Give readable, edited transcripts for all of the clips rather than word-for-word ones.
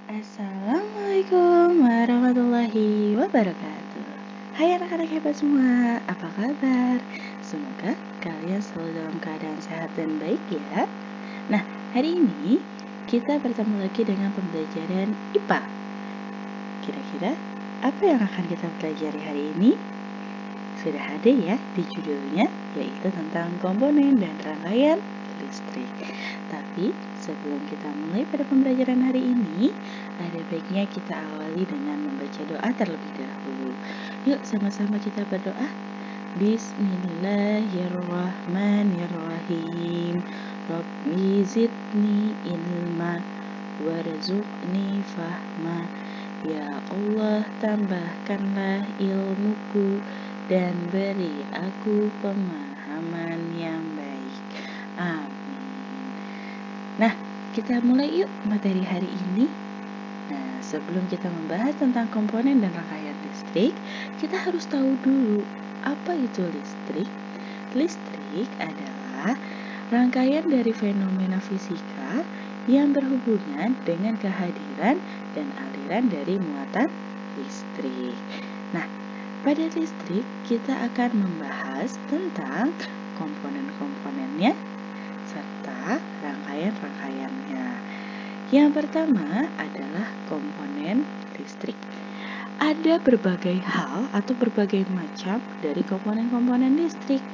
Assalamualaikum warahmatullahi wabarakatuh. Hai anak-anak hebat semua, apa kabar? Semoga kalian selalu dalam keadaan sehat dan baik ya. Nah, hari ini kita bertemu lagi dengan pembelajaran IPA. Kira-kira apa yang akan kita pelajari hari ini? Sudah ada ya di judulnya, yaitu tentang komponen dan rangkaian listrik. Tapi sebelum kita mulai pada pembelajaran hari ini, ada baiknya kita awali dengan membaca doa terlebih dahulu. Yuk sama-sama kita berdoa. Bismillahirrahmanirrahim. Rabbi zidni ilma warzuqni fahma. Ya Allah, tambahkanlah ilmuku dan beri aku pemahaman yang baik. Amin. Nah, kita mulai yuk materi hari ini. Nah, sebelum kita membahas tentang komponen dan rangkaian listrik, kita harus tahu dulu apa itu listrik. Listrik adalah rangkaian dari fenomena fisika yang berhubungan dengan kehadiran dan aliran dari muatan listrik. Nah, pada listrik kita akan membahas tentang komponen-komponennya serta rangkaian-rangkaiannya. Yang pertama adalah komponen listrik. Ada berbagai hal atau berbagai macam dari komponen-komponen listrik.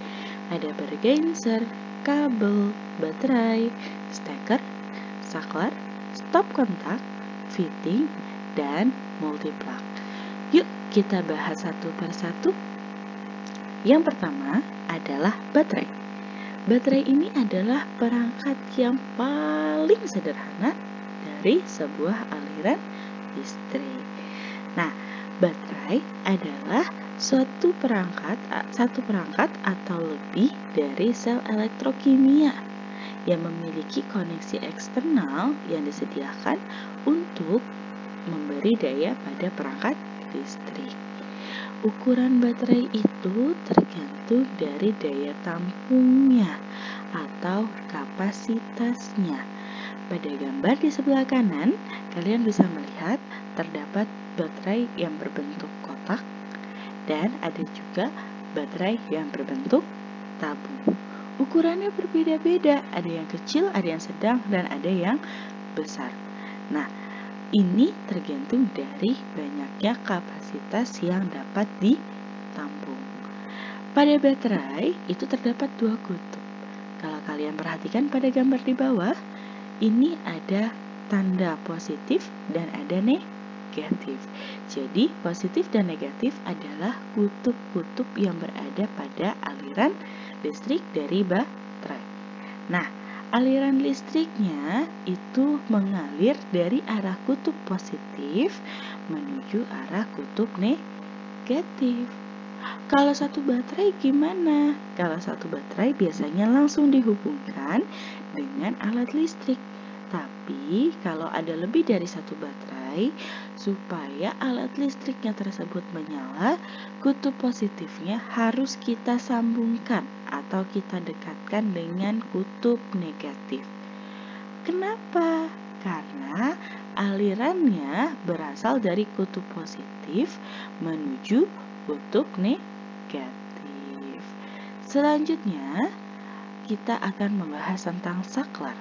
Ada bergenser, kabel, baterai, steker, saklar, stop kontak, fitting, dan multiplug. Yuk kita bahas satu persatu. Yang pertama adalah baterai. Baterai ini adalah perangkat yang paling sederhana dari sebuah aliran listrik. Nah, baterai adalah satu perangkat atau lebih dari sel elektrokimia yang memiliki koneksi eksternal yang disediakan untuk memberi daya pada perangkat listrik. Ukuran baterai itu tergantung dari daya tampungnya atau kapasitasnya. Pada gambar di sebelah kanan, kalian bisa melihat terdapat baterai yang berbentuk kotak dan ada juga baterai yang berbentuk tabung. Ukurannya berbeda-beda, ada yang kecil, ada yang sedang, dan ada yang besar. Nah, ini tergantung dari banyaknya kapasitas yang dapat ditampung. Pada baterai itu terdapat dua kutub. Kalau kalian perhatikan pada gambar di bawah, ini ada tanda positif dan ada negatif. Jadi positif dan negatif adalah kutub-kutub yang berada pada aliran listrik dari baterai. Nah, aliran listriknya itu mengalir dari arah kutub positif menuju arah kutub negatif. Kalau satu baterai gimana? Kalau satu baterai biasanya langsung dihubungkan dengan alat listrik. Tapi kalau ada lebih dari satu baterai, supaya alat listriknya tersebut menyala, kutub positifnya harus kita sambungkan atau kita dekatkan dengan kutub negatif. Kenapa? Karena alirannya berasal dari kutub positif menuju kutub negatif. Selanjutnya, kita akan membahas tentang saklar.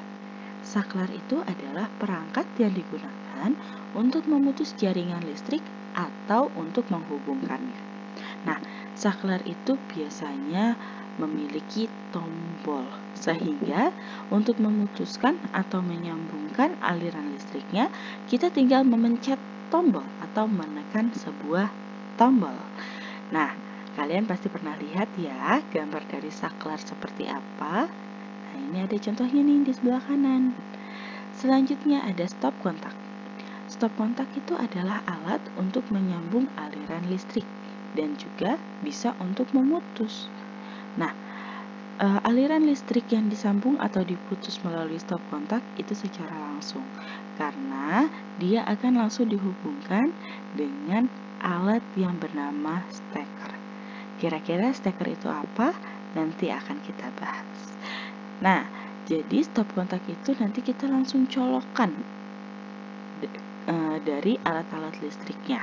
Saklar itu adalah perangkat yang digunakan untuk memutus jaringan listrik atau untuk menghubungkannya. Nah, saklar itu biasanya memiliki tombol, sehingga untuk memutuskan atau menyambungkan aliran listriknya, kita tinggal memencet tombol atau menekan sebuah tombol. Nah, kalian pasti pernah lihat ya gambar dari saklar seperti apa. Nah, ini ada contohnya nih di sebelah kanan. Selanjutnya ada stop kontak. Stop kontak itu adalah alat untuk menyambung aliran listrik dan juga bisa untuk memutus. Nah, aliran listrik yang disambung atau diputus melalui stop kontak itu secara langsung karena dia akan langsung dihubungkan dengan alat yang bernama steker. Kira-kira steker itu apa? Nanti akan kita bahas. Nah, jadi stop kontak itu nanti kita langsung colokkan dari alat-alat listriknya.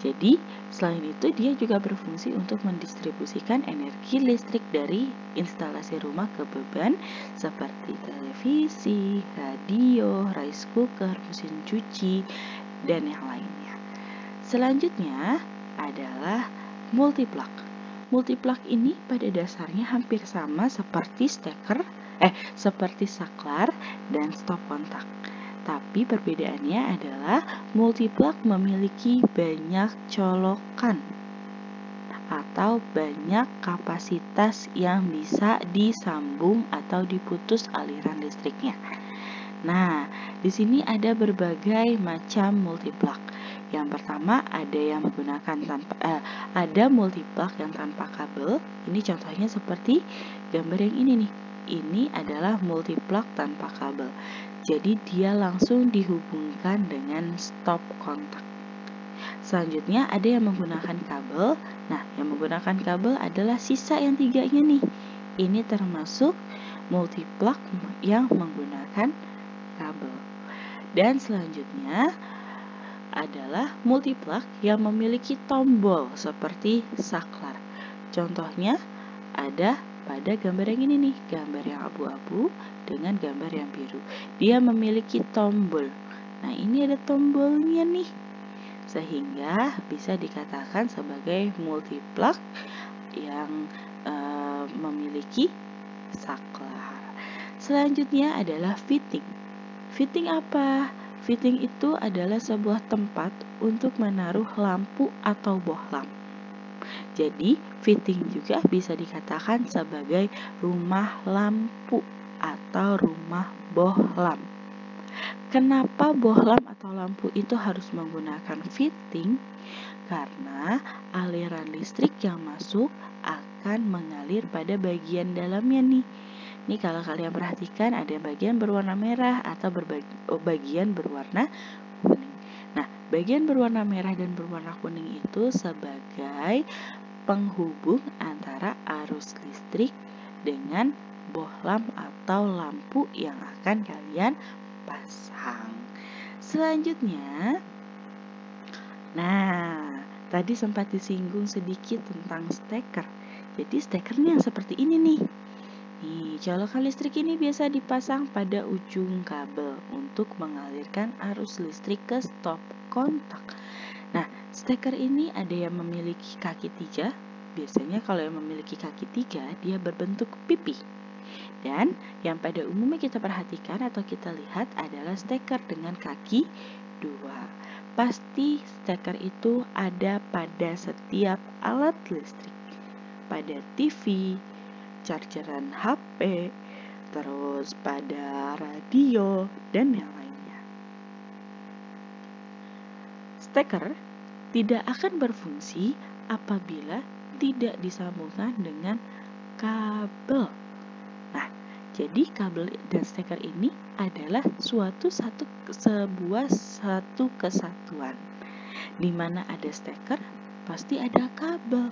Jadi, selain itu dia juga berfungsi untuk mendistribusikan energi listrik dari instalasi rumah ke beban seperti televisi, radio, rice cooker, mesin cuci, dan yang lainnya. Selanjutnya adalah multiplug. Multiplug ini pada dasarnya hampir sama seperti seperti saklar dan stop kontak. Tapi perbedaannya adalah multiplug memiliki banyak colokan atau banyak kapasitas yang bisa disambung atau diputus aliran listriknya. Nah, di sini ada berbagai macam multiplug. Yang pertama ada multiplug yang tanpa kabel. Ini contohnya seperti gambar yang ini nih. Ini adalah multiplug tanpa kabel. Jadi dia langsung dihubungkan dengan stop kontak. Selanjutnya ada yang menggunakan kabel. Nah, yang menggunakan kabel adalah sisa yang tiganya nih. Ini termasuk multiplug yang menggunakan kabel. Dan selanjutnya adalah multiplug yang memiliki tombol seperti saklar. Contohnya ada pada gambar yang ini nih, gambar yang abu-abu dengan gambar yang biru. Dia memiliki tombol. Nah, ini ada tombolnya nih, sehingga bisa dikatakan sebagai multiplug yang memiliki saklar. Selanjutnya adalah fitting. Fitting apa? Fitting itu adalah sebuah tempat untuk menaruh lampu atau bohlam. Jadi, fitting juga bisa dikatakan sebagai rumah lampu atau rumah bohlam. Kenapa bohlam atau lampu itu harus menggunakan fitting? Karena aliran listrik yang masuk akan mengalir pada bagian dalamnya nih. Ini kalau kalian perhatikan ada bagian berwarna merah atau bagian berwarna kuning. Nah, bagian berwarna merah dan berwarna kuning itu sebagai penghubung antara arus listrik dengan bohlam atau lampu yang akan kalian pasang. Selanjutnya, nah, tadi sempat disinggung sedikit tentang steker. Jadi stekernya yang seperti ini nih. Colokan listrik ini biasa dipasang pada ujung kabel untuk mengalirkan arus listrik ke stop kontak. Nah, steker ini ada yang memiliki kaki 3. Biasanya kalau yang memiliki kaki 3, dia berbentuk pipi. Dan yang pada umumnya kita perhatikan atau kita lihat adalah steker dengan kaki 2. Pasti steker itu ada pada setiap alat listrik. Pada TV, chargeran HP, terus pada radio, dan yang lainnya. Steker tidak akan berfungsi apabila tidak disambungkan dengan kabel. Nah, jadi kabel dan steker ini adalah sebuah satu kesatuan. Di mana ada steker, pasti ada kabel.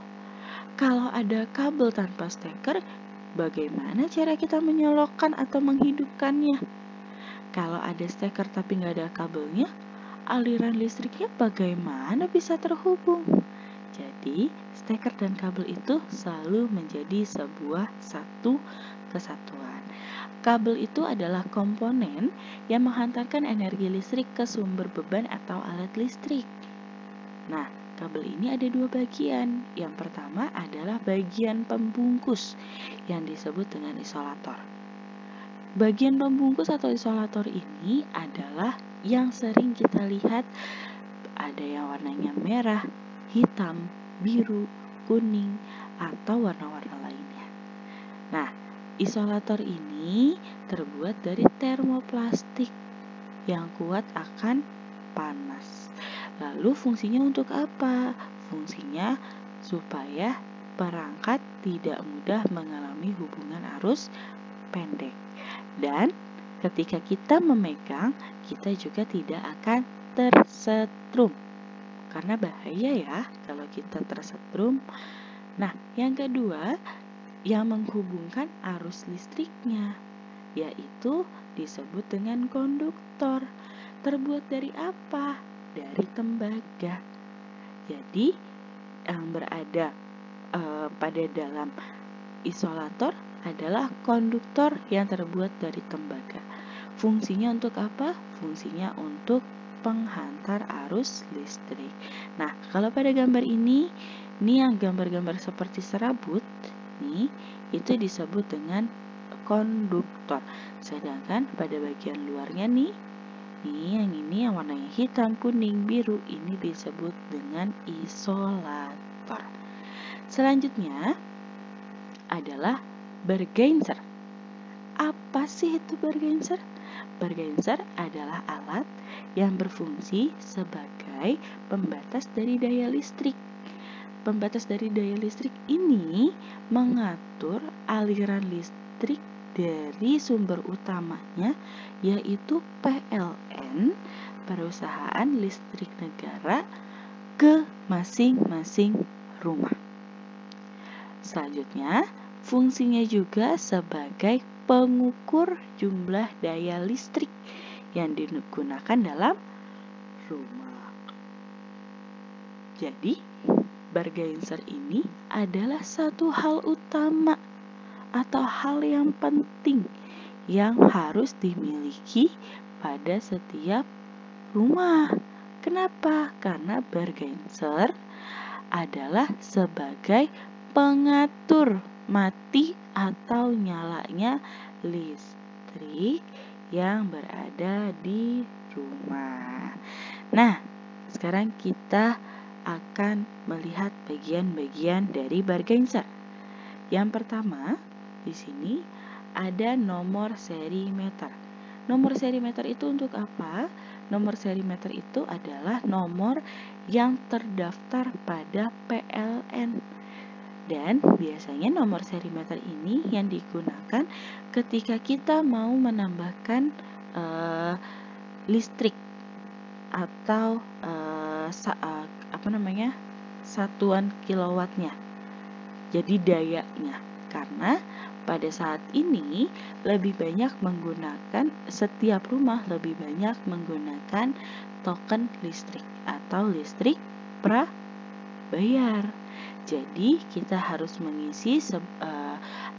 Kalau ada kabel tanpa steker, bagaimana cara kita menyolokkan atau menghidupkannya? Kalau ada steker tapi nggak ada kabelnya, aliran listriknya bagaimana bisa terhubung? Jadi, steker dan kabel itu selalu menjadi sebuah satu kesatuan. Kabel itu adalah komponen yang menghantarkan energi listrik ke sumber beban atau alat listrik. Nah, kabel ini ada 2 bagian. Yang pertama adalah bagian pembungkus yang disebut dengan isolator. Bagian pembungkus atau isolator ini adalah yang sering kita lihat, ada yang warnanya merah, hitam, biru, kuning, atau warna-warna lainnya. Nah, isolator ini terbuat dari termoplastik yang kuat akan panas. Lalu fungsinya untuk apa? Fungsinya supaya perangkat tidak mudah mengalami hubungan arus pendek. Dan ketika kita memegang, kita juga tidak akan tersetrum. Karena bahaya ya kalau kita tersetrum. Nah, yang kedua yang menghubungkan arus listriknya, yaitu disebut dengan konduktor. terbuat dari apa? Dari tembaga. Jadi yang berada pada dalam isolator adalah konduktor yang terbuat dari tembaga. Fungsinya untuk apa? Fungsinya untuk penghantar arus listrik. Nah, kalau pada gambar ini yang gambar-gambar seperti serabut, nih, itu disebut dengan konduktor. Sedangkan pada bagian luarnya nih, yang ini yang warnanya hitam, kuning, biru, ini disebut dengan isolator. Selanjutnya adalah bergenser. Apa sih itu bergenser? Bergenser adalah alat yang berfungsi sebagai pembatas dari daya listrik. Pembatas dari daya listrik ini mengatur aliran listrik dari sumber utamanya, yaitu PLN, perusahaan listrik negara, ke masing-masing rumah. Selanjutnya, fungsinya juga sebagai pengukur jumlah daya listrik yang digunakan dalam rumah. Jadi, bergenser ini adalah satu hal utama atau hal yang penting yang harus dimiliki pada setiap rumah. Kenapa? Karena bergenser adalah sebagai pengatur mati atau nyalanya listrik yang berada di rumah. Nah, sekarang kita akan melihat bagian-bagian dari bergenser. Yang pertama, di sini ada nomor seri meter. Nomor seri meter itu untuk apa? Nomor seri meter itu adalah nomor yang terdaftar pada PLN. Dan biasanya nomor seri meter ini yang digunakan ketika kita mau menambahkan listrik atau satuan kilowattnya. Jadi dayanya. Karena pada saat ini setiap rumah lebih banyak menggunakan token listrik atau listrik prabayar. Jadi kita harus mengisi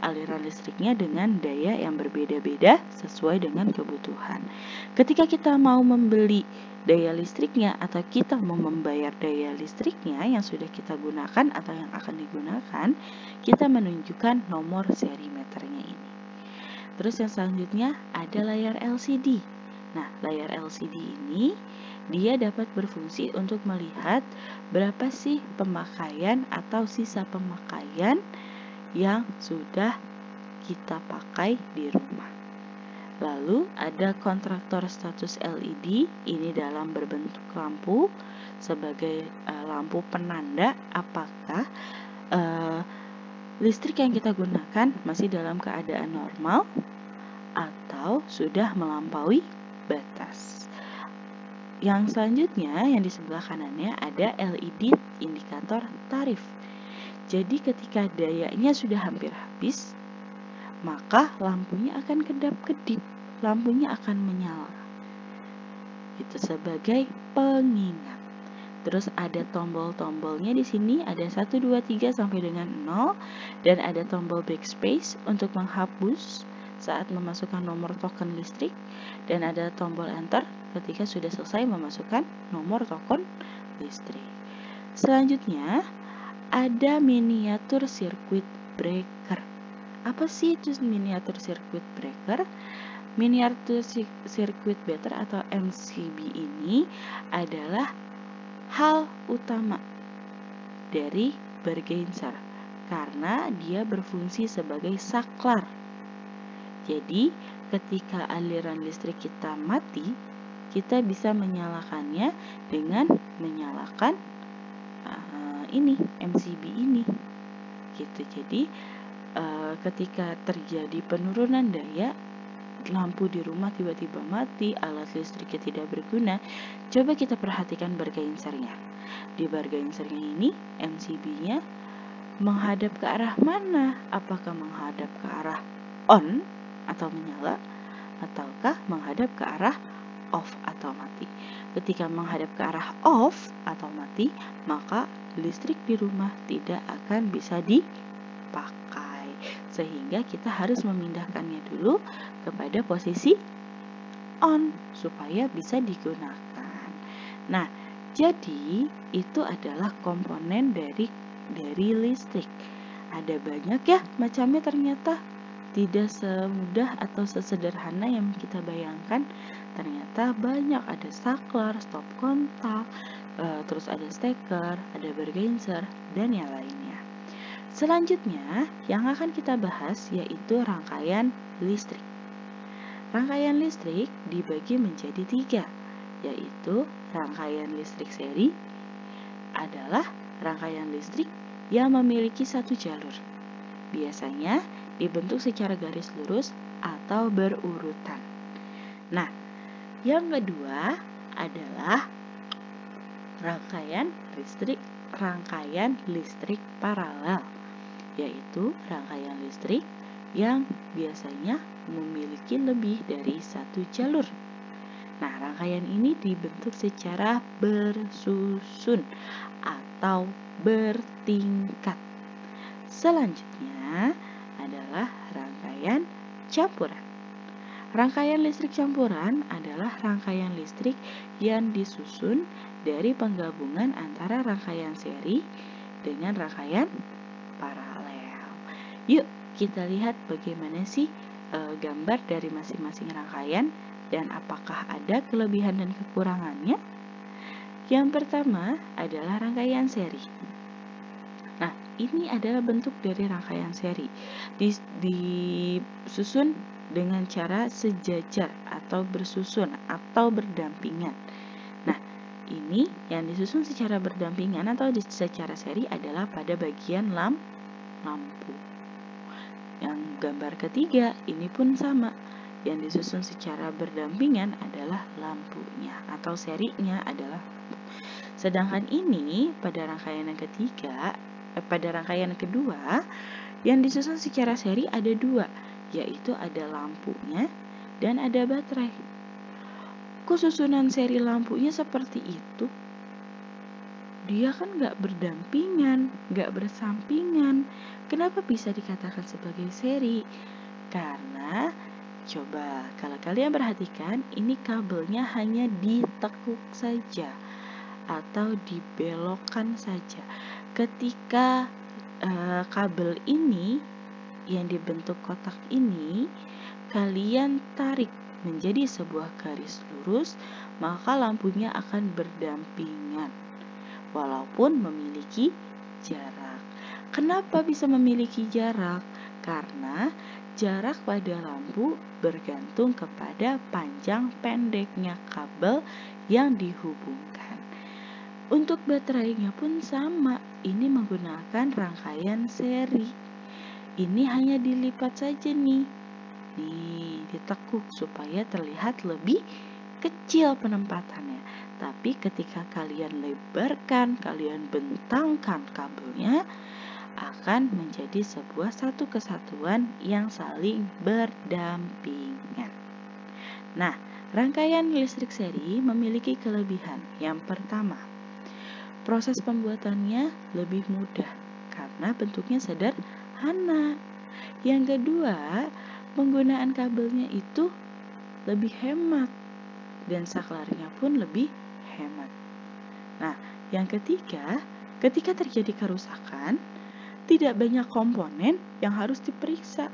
aliran listriknya dengan daya yang berbeda-beda sesuai dengan kebutuhan. Ketika kita mau membeli daya listriknya atau kita mau membayar daya listriknya yang sudah kita gunakan atau yang akan digunakan, kita menunjukkan nomor seri meternya ini. Terus yang selanjutnya ada layar LCD. Nah, layar LCD ini dia dapat berfungsi untuk melihat berapa sih pemakaian atau sisa pemakaian yang sudah kita pakai di rumah. Lalu ada kontraktor status LED, ini dalam berbentuk lampu sebagai lampu penanda apakah listrik yang kita gunakan masih dalam keadaan normal atau sudah melampaui batas. Yang selanjutnya yang di sebelah kanannya ada LED indikator tarif. Jadi ketika dayanya sudah hampir habis, maka lampunya akan kedap-kedip, lampunya akan menyala. Itu sebagai pengingat. Terus ada tombol-tombolnya di sini, ada 1, 2, 3 sampai dengan 0, dan ada tombol backspace untuk menghapus saat memasukkan nomor token listrik, dan ada tombol enter ketika sudah selesai memasukkan nomor token listrik. Selanjutnya ada miniatur circuit breaker. Apa sih itu miniatur circuit breaker? Miniatur circuit breaker atau MCB ini adalah hal utama dari bergenser karena dia berfungsi sebagai saklar. Jadi ketika aliran listrik kita mati, kita bisa menyalakannya dengan menyalakan MCB ini gitu. Jadi ketika terjadi penurunan daya, lampu di rumah tiba-tiba mati, alat listriknya tidak berguna, coba kita perhatikan bergensernya. Di bergensernya ini MCB-nya menghadap ke arah mana? Apakah menghadap ke arah on atau menyala, ataukah menghadap ke arah off atau mati? ketika menghadap ke arah off atau mati, maka listrik di rumah tidak akan bisa dipakai. Sehingga kita harus memindahkannya dulu kepada posisi on supaya bisa digunakan. Nah, jadi itu adalah komponen dari listrik. Ada banyak ya macamnya ternyata. Tidak semudah atau sesederhana yang kita bayangkan. Ternyata banyak, ada saklar, stop kontak, terus ada steker, ada bergenser, dan yang lainnya. Selanjutnya yang akan kita bahas yaitu rangkaian listrik. Rangkaian listrik dibagi menjadi 3, yaitu rangkaian listrik seri adalah rangkaian listrik yang memiliki satu jalur. Biasanya dibentuk secara garis lurus atau berurutan. Nah, yang kedua adalah rangkaian listrik paralel, yaitu rangkaian listrik yang biasanya memiliki lebih dari satu jalur. Nah, rangkaian ini dibentuk secara bersusun atau bertingkat. Selanjutnya adalah rangkaian campuran. Rangkaian listrik campuran adalah rangkaian listrik yang disusun dari penggabungan antara rangkaian seri dengan rangkaian paralel. Yuk kita lihat bagaimana sih gambar dari masing-masing rangkaian dan apakah ada kelebihan dan kekurangannya. Yang pertama adalah rangkaian seri. Nah, ini adalah bentuk dari rangkaian seri. Disusun dengan cara sejajar atau bersusun atau berdampingan. Nah, ini yang disusun secara berdampingan atau secara seri adalah pada bagian lampu. Yang gambar ketiga ini pun sama. Yang disusun secara berdampingan adalah lampunya atau serinya adalah lampu. Sedangkan ini pada rangkaian yang kedua yang disusun secara seri ada 2, yaitu ada lampunya dan ada baterai. Kok susunan seri lampunya seperti itu? Dia kan gak berdampingan, gak bersampingan. Kenapa bisa dikatakan sebagai seri? Karena coba kalau kalian perhatikan, ini kabelnya hanya ditekuk saja atau dibelokkan saja. Ketika kabel ini yang dibentuk kotak ini kalian tarik menjadi sebuah garis lurus, maka lampunya akan berdampingan walaupun memiliki jarak. Kenapa bisa memiliki jarak? Karena jarak pada lampu bergantung kepada panjang pendeknya kabel yang dihubungkan. Untuk baterainya pun sama, ini menggunakan rangkaian seri. Ini hanya dilipat saja nih, ditekuk supaya terlihat lebih kecil penempatannya. Tapi ketika kalian lebarkan, kalian bentangkan kabelnya, akan menjadi sebuah satu kesatuan yang saling berdampingan. Nah, rangkaian listrik seri memiliki kelebihan. Yang pertama, proses pembuatannya lebih mudah karena bentuknya sederhana. Yang kedua, penggunaan kabelnya itu lebih hemat dan saklarnya pun lebih hemat. Nah, yang ketiga, ketika terjadi kerusakan, tidak banyak komponen yang harus diperiksa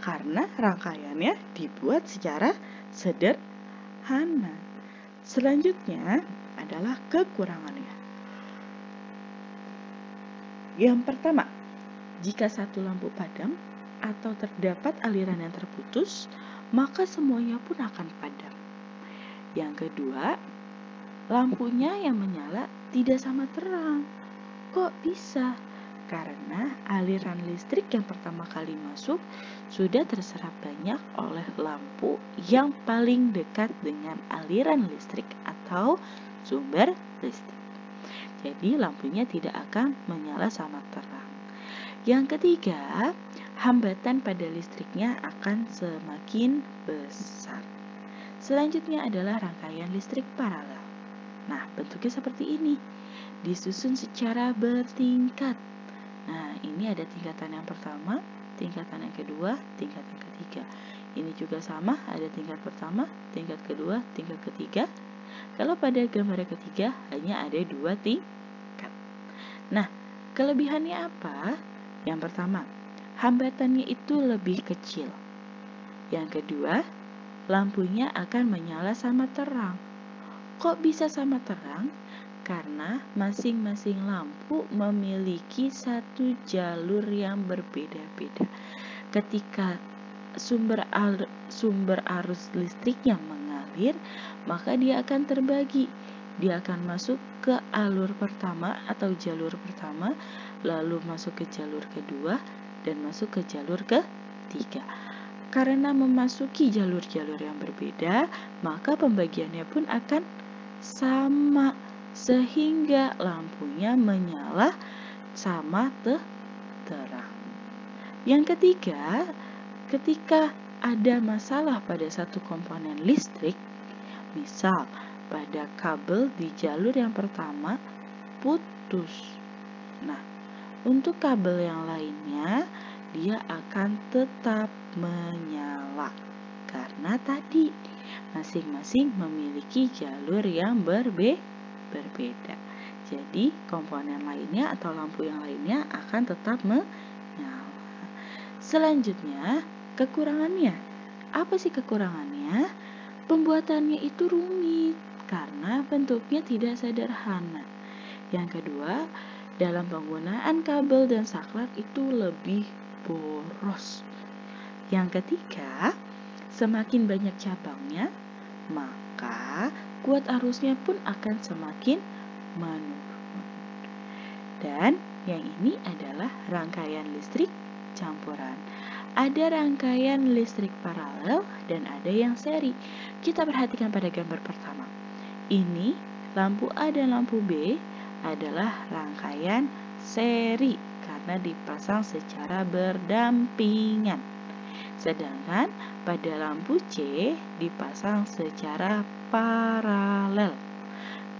karena rangkaiannya dibuat secara sederhana. Selanjutnya adalah kekurangannya. Yang pertama, jika satu lampu padam atau terdapat aliran yang terputus, maka semuanya pun akan padam. Yang kedua, lampunya yang menyala tidak sama terang. Kok bisa? Karena aliran listrik yang pertama kali masuk sudah terserap banyak oleh lampu yang paling dekat dengan aliran listrik atau sumber listrik. Jadi lampunya tidak akan menyala sama terang. Yang ketiga, hambatan pada listriknya akan semakin besar. Selanjutnya adalah rangkaian listrik paralel. Nah, bentuknya seperti ini, disusun secara bertingkat. Nah, ini ada tingkatan yang pertama, tingkatan yang kedua, tingkat yang ketiga. Ini juga sama, ada tingkat pertama, tingkat kedua, tingkat ketiga. Kalau pada gambar yang ketiga, hanya ada 2 tingkat. Nah, kelebihannya apa? Yang pertama, hambatannya itu lebih kecil. Yang kedua, lampunya akan menyala sama terang. Kok bisa sama terang? Karena masing-masing lampu memiliki satu jalur yang berbeda-beda. Ketika sumber arus listriknya mengalir, maka dia akan terbagi. Dia akan masuk ke alur pertama atau jalur pertama, lalu masuk ke jalur kedua, dan masuk ke jalur ketiga. Karena memasuki jalur-jalur yang berbeda, maka pembagiannya pun akan sama, sehingga lampunya menyala sama terang. Yang ketiga, ketika ada masalah pada satu komponen listrik, misal pada kabel di jalur yang pertama putus. Nah, untuk kabel yang lainnya, dia akan tetap menyala. Karena tadi masing-masing memiliki jalur yang berbeda. Jadi komponen lainnya atau lampu yang lainnya akan tetap menyala. Selanjutnya, kekurangannya. Apa sih kekurangannya? Pembuatannya itu rumit karena bentuknya tidak sederhana. Yang kedua, dalam penggunaan kabel dan saklar itu lebih boros. Yang ketiga, semakin banyak cabangnya, maka kuat arusnya pun akan semakin menurun. Dan yang ini adalah rangkaian listrik campuran. Ada rangkaian listrik paralel dan ada yang seri. Kita perhatikan pada gambar pertama. Ini lampu A dan lampu B adalah rangkaian seri karena dipasang secara berdampingan. Sedangkan pada lampu C dipasang secara paralel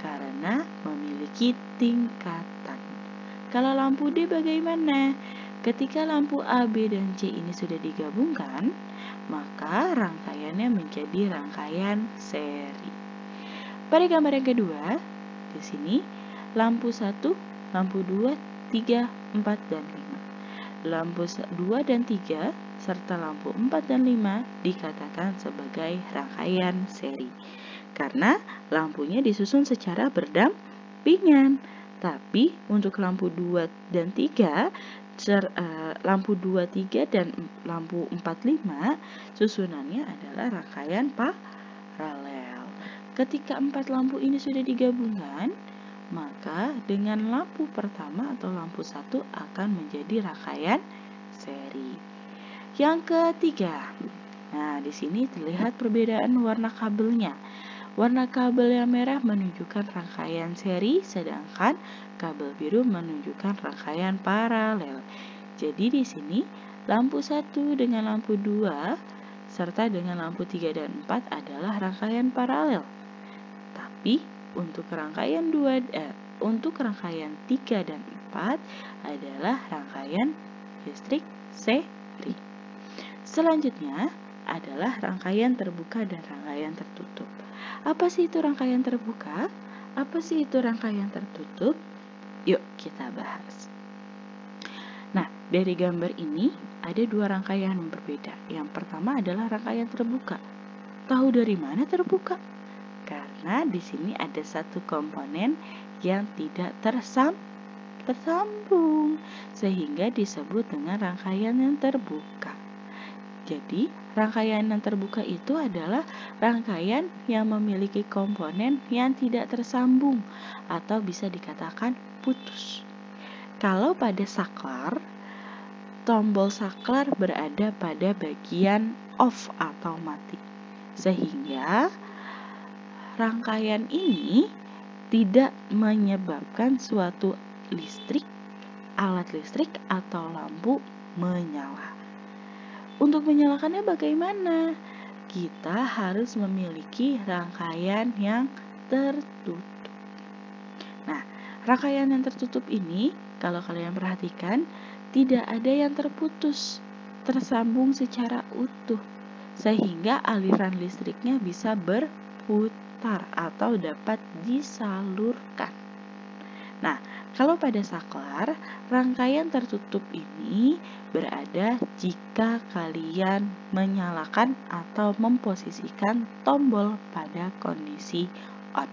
karena memiliki tingkatan. Kalau lampu D bagaimana? Ketika lampu A, B, dan C ini sudah digabungkan, maka rangkaiannya menjadi rangkaian seri. Pada gambar yang kedua, di sini lampu 1, lampu 2, 3, 4, dan 5. Lampu 2 dan 3 serta lampu 4 dan 5 dikatakan sebagai rangkaian seri karena lampunya disusun secara berdampingan. Tapi untuk lampu 2 dan 3 lampu 2, 3 dan lampu 4, 5 susunannya adalah rangkaian paralel. Ketika 4 lampu ini sudah digabungkan, maka dengan lampu pertama atau lampu 1 akan menjadi rangkaian seri. Yang ketiga, nah di sini terlihat perbedaan warna kabelnya. Warna kabel yang merah menunjukkan rangkaian seri, sedangkan kabel biru menunjukkan rangkaian paralel. Jadi di sini lampu 1 dengan lampu 2 serta dengan lampu 3 dan 4 adalah rangkaian paralel. Tapi untuk rangkaian 3 dan 4 adalah rangkaian listrik seri. Selanjutnya adalah rangkaian terbuka dan rangkaian tertutup. Apa sih itu rangkaian terbuka? Apa sih itu rangkaian tertutup? Yuk kita bahas. Nah, dari gambar ini ada 2 rangkaian yang berbeda. Yang pertama adalah rangkaian terbuka. Tahu dari mana terbuka? Karena di sini ada satu komponen yang tidak tersambung, sehingga disebut dengan rangkaian yang terbuka. Jadi, rangkaian yang terbuka itu adalah rangkaian yang memiliki komponen yang tidak tersambung atau bisa dikatakan putus. Kalau pada saklar, tombol saklar berada pada bagian off atau mati, sehingga rangkaian ini tidak menyebabkan suatu alat listrik atau lampu menyala. Untuk menyalakannya bagaimana? Kita harus memiliki rangkaian yang tertutup. rangkaian yang tertutup ini, kalau kalian perhatikan, tidak ada yang terputus, tersambung secara utuh, sehingga aliran listriknya bisa berputar atau dapat disalurkan. Nah, kalau pada saklar, rangkaian tertutup ini berada jika kalian menyalakan atau memposisikan tombol pada kondisi on.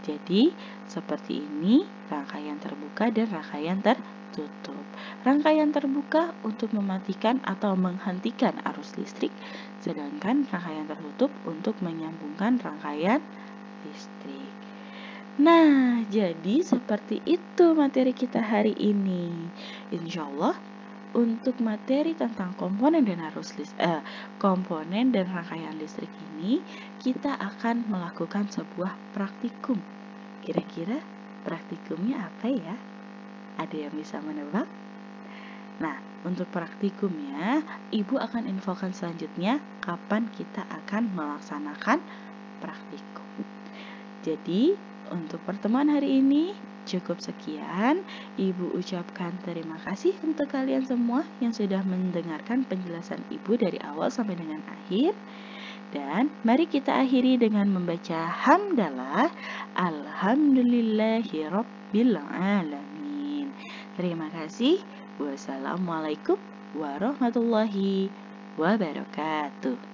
Jadi, seperti ini rangkaian terbuka dan rangkaian tertutup. Rangkaian terbuka untuk mematikan atau menghentikan arus listrik, sedangkan rangkaian tertutup untuk menyambungkan rangkaian listrik. Nah, jadi seperti itu materi kita hari ini. Insya Allah untuk materi tentang komponen dan komponen dan rangkaian listrik ini, kita akan melakukan sebuah praktikum. Kira-kira praktikumnya apa ya? Ada yang bisa menebak? Nah, untuk praktikumnya, Ibu akan infokan selanjutnya kapan kita akan melaksanakan praktikum. Jadi, untuk pertemuan hari ini cukup sekian. Ibu ucapkan terima kasih untuk kalian semua yang sudah mendengarkan penjelasan Ibu dari awal sampai dengan akhir. Dan mari kita akhiri dengan membaca hamdalah. Alhamdulillahirabbil alamin. Terima kasih. Wassalamualaikum warahmatullahi wabarakatuh.